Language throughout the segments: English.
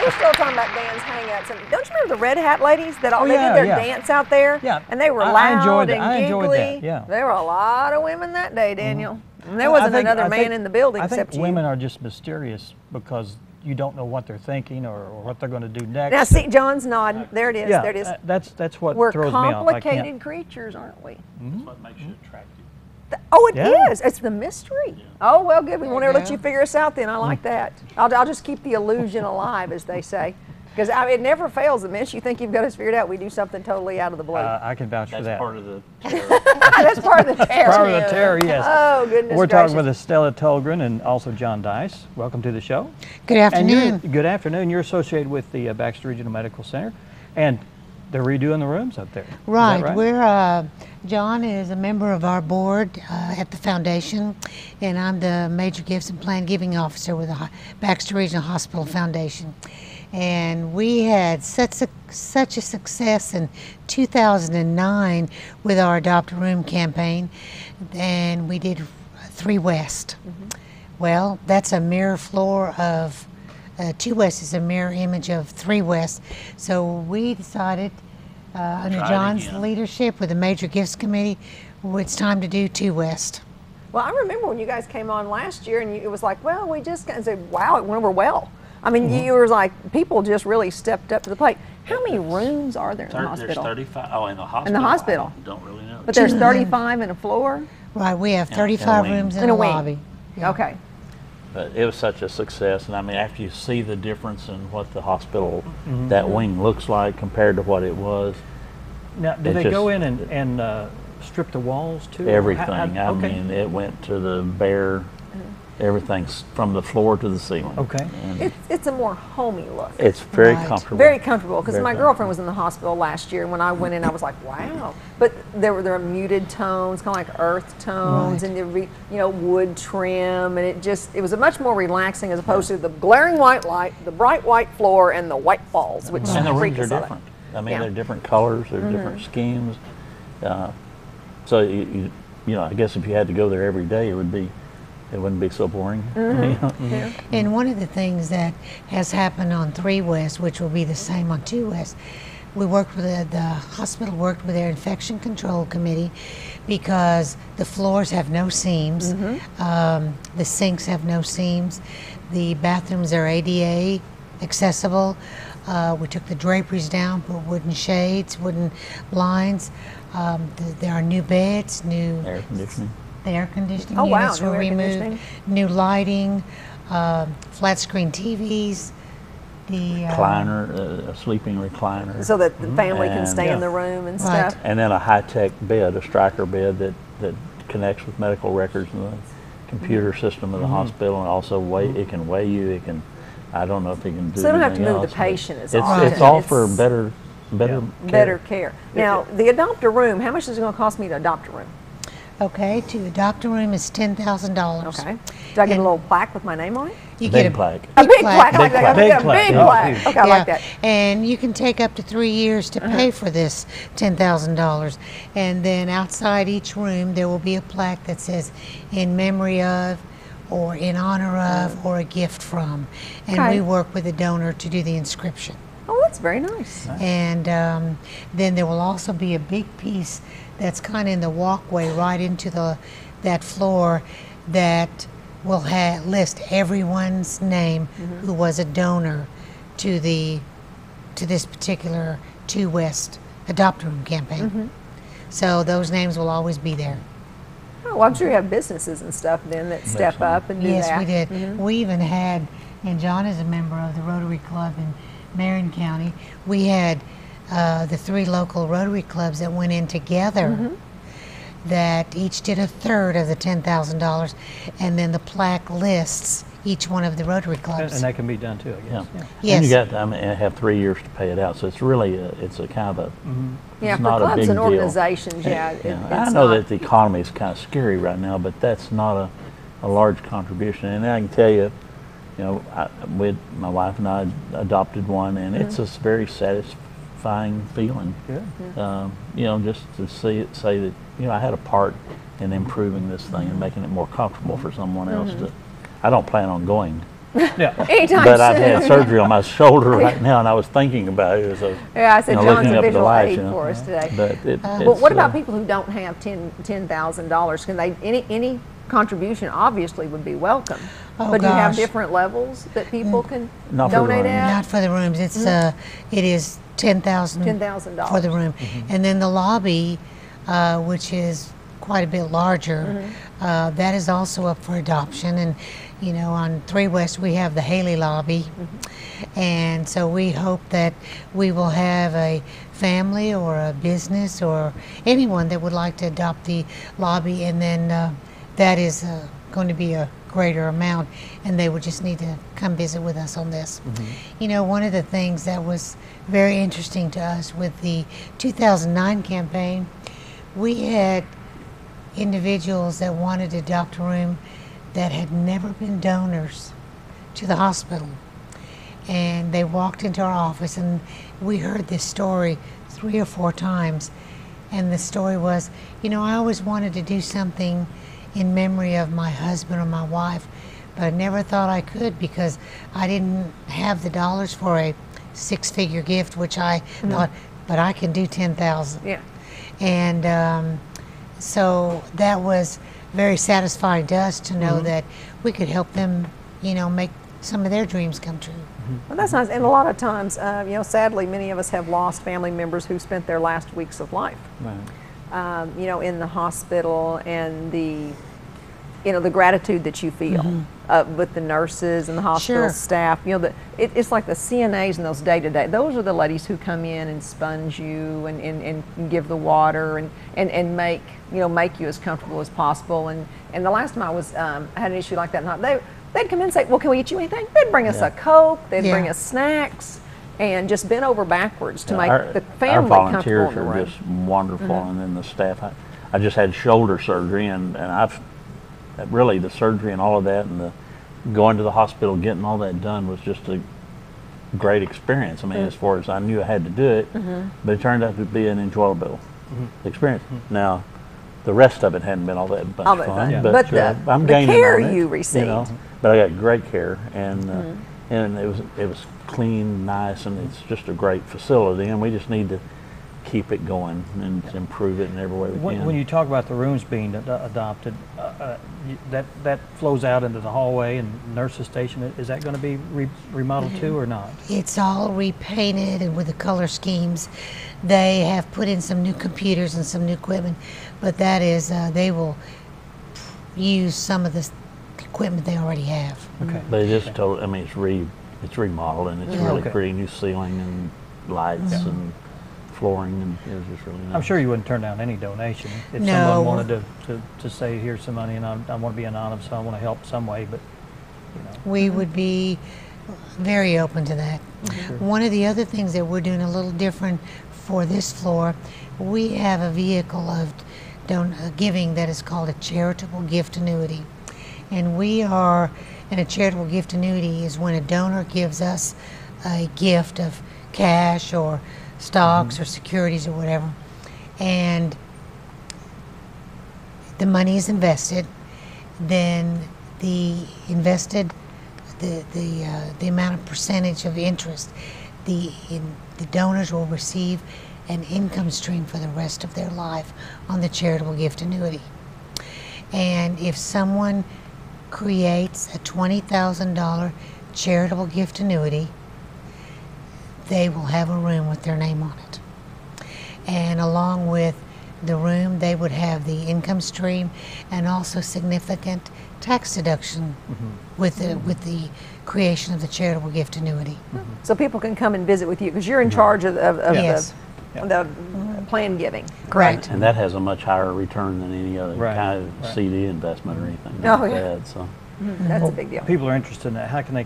We're still talking about Dan's hangouts. And don't you remember the Red Hat ladies that all they yeah, did their yeah. dance out there? Yeah. And they were I loud enjoyed and that. I enjoyed giggly. that, yeah. There were a lot of women that day, Daniel. And there Well, wasn't another I man think- in the building I except think you. women are just mysterious because you don't know what they're thinking or what they're going to do next. Now see, John's nodding. There it is. Yeah, there it is. That's what We're throws me off. I complicated can't. creatures, aren't we? That's what makes you attractive. Oh, it Yeah. is. It's the mystery. Oh, well, good. We won't ever let you figure us out then. I like that. I'll just keep the illusion alive, as they say. Because it never fails. The minute you think you've got us figured out, we do something totally out of the blue. I can vouch for That's that. part of the terror. That's part of the terror. Part of the terror, yes. Oh, goodness We're talking gracious. with Estella Tullgren and also John Dyess. Welcome to the show. Good And afternoon. good afternoon. You're associated with the Baxter Regional Medical Center, and they're redoing the rooms up there. Is that Right. We're John is a member of our board at the foundation, and I'm the Major Gifts and Plan Giving Officer with the Baxter Regional Hospital Foundation. And we had such a success in 2009 with our Adopt a Room campaign, and we did 3 West. Well, that's a mirror floor of 2 West is a mirror image of 3 West. So we decided, under Try it John's again. leadership with the Major Gifts Committee, it's time to do 2 West. Well, I remember when you guys came on last year, and it was like, well, we just kind of said, wow, it went over well. I mean, you were like, people just really stepped up to the plate. How many rooms are there in the There's hospital? 35. Oh, in the hospital. In the hospital. I don't really know. But there's 35 in a floor? Right, we have Yeah, 35 in a wing. rooms in In the a wing. lobby. Okay. But it was such a success, and I mean, after you see the difference in what the hospital, that wing looks like compared to what it was, Now, did It they go just- in and strip the walls too? or everything. how- I okay. mean, it went to the bare, everything from the floor to the ceiling. Okay. And It's a more homey look. it's very Right. comfortable. Very comfortable, because Very my comfortable. girlfriend was in the hospital last year, and when I went in, I was like, wow. But there were muted tones, kind of like earth tones, Right. and wood trim, and it was a much more relaxing as opposed to the glaring white light, the bright white floor, and the white walls, which And the freaked rooms us are all out. different. I mean, Yeah. they're different colors, they're different schemes. So I guess if you had to go there every day, it wouldn't be so boring. Yeah. And one of the things that has happened on 3 West, which will be the same on 2 West, we worked with the hospital worked with their infection control committee because the floors have no seams, the sinks have no seams, the bathrooms are ADA accessible. We took the draperies down, put wooden shades, wooden blinds. There are new beds, new Air conditioning. the air conditioning Oh, wow, units new were air removed, conditioning. new lighting, flat screen TVs, the Recliner, a sleeping recliner. So that the family can And- stay in Yeah. the room and Right. stuff. And then a high-tech bed, a striker bed that connects with medical records and the computer system of the hospital, and also it can weigh you. It can, I don't know if it can do. So they don't have to anything move the else, but patient as it's, often. It's all for It's better better care. Now, the adopt a room, how much is it going to cost me to adopt a room? Okay, to adopt a room is $10,000. Okay. Do I get a And- little plaque with my name on it? You Big get plaque. A big plaque. I like Big that. I'm plaque. gonna get a Big big plaque. plaque. Oh, Okay, I like that. And you can take up to 3 years to pay for this $10,000. And then outside each room, there will be a plaque that says "in memory of," or "in honor of," or "a gift from." And Okay. we work with the donor to do the inscription. Oh, that's very nice. And then there will also be a big piece that's kind of in the walkway right into that floor that will list everyone's name who was a donor to this particular 2 West Adopt a Room campaign. So those names will always be there. Oh, well, I'm sure you have businesses and stuff then that step right. up and do Yes, that. we did. We even had, and John is a member of the Rotary Club in Marion County, we had the 3 local Rotary clubs that went in together that each did a third of the $10,000, and then the plaque lists each one of the Rotary clubs. And that can be done too, I Yeah. guess. Yeah. Yes. And you got, I mean, have 3 years to pay it out, so it's really, it's a kind of a, Yeah, it's for not a clubs big and deal. organizations, yeah. I know that the economy is kind of scary right now, but that's not a large contribution. And I can tell you, my wife and I adopted one, and it's a very satisfying feeling. Good. Just to say that, I had a part in improving this thing and making it more comfortable for someone else to. I don't plan on going Yeah. anytime But soon. I've had surgery on my shoulder right now, and I was thinking about it. So, Yeah, I said John's looking a up at the visual lights, aid you know. for us today. But But what it's, about people who don't have $10,000? Can they any contribution obviously would be welcome. Oh, but do you have gosh. different levels that people can Not for the donate rooms. at? Not for the rooms. It's it is $10,000 $10,000 for the room, and then the lobby, which is quite a bit larger, that is also up for adoption. And you know, on 3 West we have the Haley lobby, and so we hope that we will have a family or a business or anyone that would like to adopt the lobby, and then that is going to be a greater amount, and they would just need to come visit with us on this. You know, one of the things that was very interesting to us with the 2009 campaign, we had individuals that wanted to adopt a room that had never been donors to the hospital, and they walked into our office, and we heard this story 3 or 4 times, and the story was, you know, I always wanted to do something in memory of my husband or my wife, but I never thought I could because I didn't have the dollars for a 6-figure gift, which I thought, but I can do 10,000. Yeah. And so that was very satisfying to us to know that we could help them, you know, make some of their dreams come true. Well, that's nice. And a lot of times, you know, sadly, many of us have lost family members who spent their last weeks of life, right. you know, in the hospital, and the, you know, the gratitude that you feel with the nurses and the hospital Sure. staff. You know, it's like the CNAs and those day-to-day. Those are the ladies who come in and sponge you and give the water and make, you know, make you as comfortable as possible. And the last time I was had an issue like that, they'd come in and say, well, can we get you anything? They'd bring us a Coke, they'd bring us snacks, and just bent over backwards to make the family our comfortable volunteers in the are room. just wonderful, and then the staff. I just had shoulder surgery, and I've really the surgery and all of that, and the going to the hospital, getting all that done was just a great experience. I mean, as far as I knew I had to do it, but it turned out to be an enjoyable experience. Now, the rest of it hadn't been all that much All that fun, fun. but, But the- I'm the gaining care on it, you received. You know, but I got great care, and it was clean, nice, and it's just a great facility, and we just need to keep it going and improve it in every way we can. When you talk about the rooms being adopted, that flows out into the hallway and nurses station. Is that going to be remodeled too, or not? It's all repainted and with the color schemes. They have put in some new computers and some new equipment, but that is, they will use some of the equipment they already have. Okay. But it is total. I mean, it's remodeled, and it's really Okay. pretty. New ceiling and lights and flooring, and it was just really nice. I'm sure you wouldn't turn down any donation if No. someone wanted to say, here's some money, and I want to be anonymous, so I want to help some way, but, you know. We would be very open to that. One of the other things that we're doing a little different for this floor, we have a vehicle of giving that is called a charitable gift annuity. And a charitable gift annuity is when a donor gives us a gift of cash or stocks or securities or whatever, and the money is invested, then the amount of percentage of interest, the donors will receive an income stream for the rest of their life on the charitable gift annuity. And if someone creates a $20,000 charitable gift annuity, they will have a room with their name on it. And along with the room, they would have the income stream and also significant tax deduction with the creation of the charitable gift annuity. So people can come and visit with you because you're in charge of Yes. the plan giving. Correct. And that has a much higher return than any other Right, kind of right. CD investment or anything Oh, like yeah. that. So That's a big deal. People are interested in that. How can they?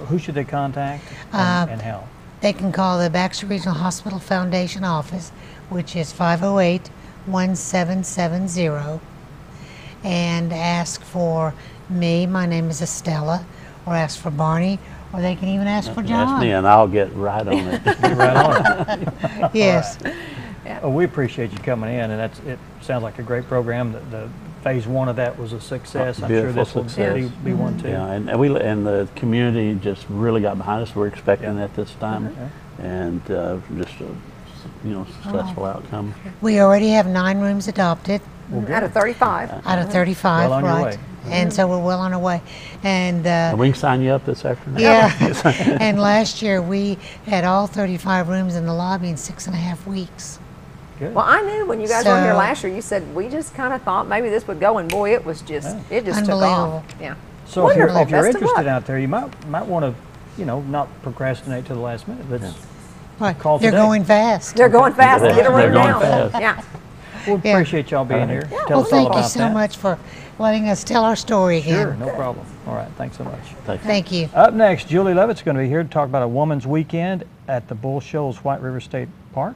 Who should they contact, and how? They can call the Baxter Regional Hospital Foundation office, which is 508-1770, and ask for me. My name is Estella, or ask for Barney, or they can even ask for John. that's me, and I'll get right on it. Right on it. Yes. Well, we appreciate you coming in, and it sounds like a great program. The phase one of that was a success. I'm sure Beautiful this will success. be one too. Yeah, and the community just really got behind us. We're expecting that this time, and just a successful outcome. We already have 9 rooms adopted Out of 35. out of 35, Well on your right? way. And so we're well on our way. And And we can sign you up this afternoon. yeah, and last year we had all 35 rooms in the lobby in 6.5 weeks. Good. Well, I knew when you guys were here So- last year, you said we just kind of thought maybe this would go, and boy, it was just it just took Unbelievable. off. Yeah. So if you're Wonderful. Best of interested luck. out there, you might want to, not procrastinate to the last minute. Let's Right. Call They're today. going fast. They're going fast. They're Get a room going now. fast. Yeah. we Yeah. appreciate y'all being here. Tell Well, us all thank you about so that. much for letting us tell our story again. Sure, no problem. All right, thanks so much. Thank you. Up next, Julie Lovett's going to be here to talk about a woman's weekend at the Bull Shoals White River State Park.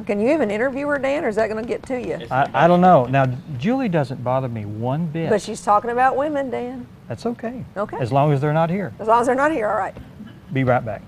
Can you even interview her, Dan, or is that going to get to you? I don't know. Now, Julie doesn't bother me one bit. But she's talking about women, Dan. That's okay. Okay. As long as they're not here. As long as they're not here, all right. Be right back.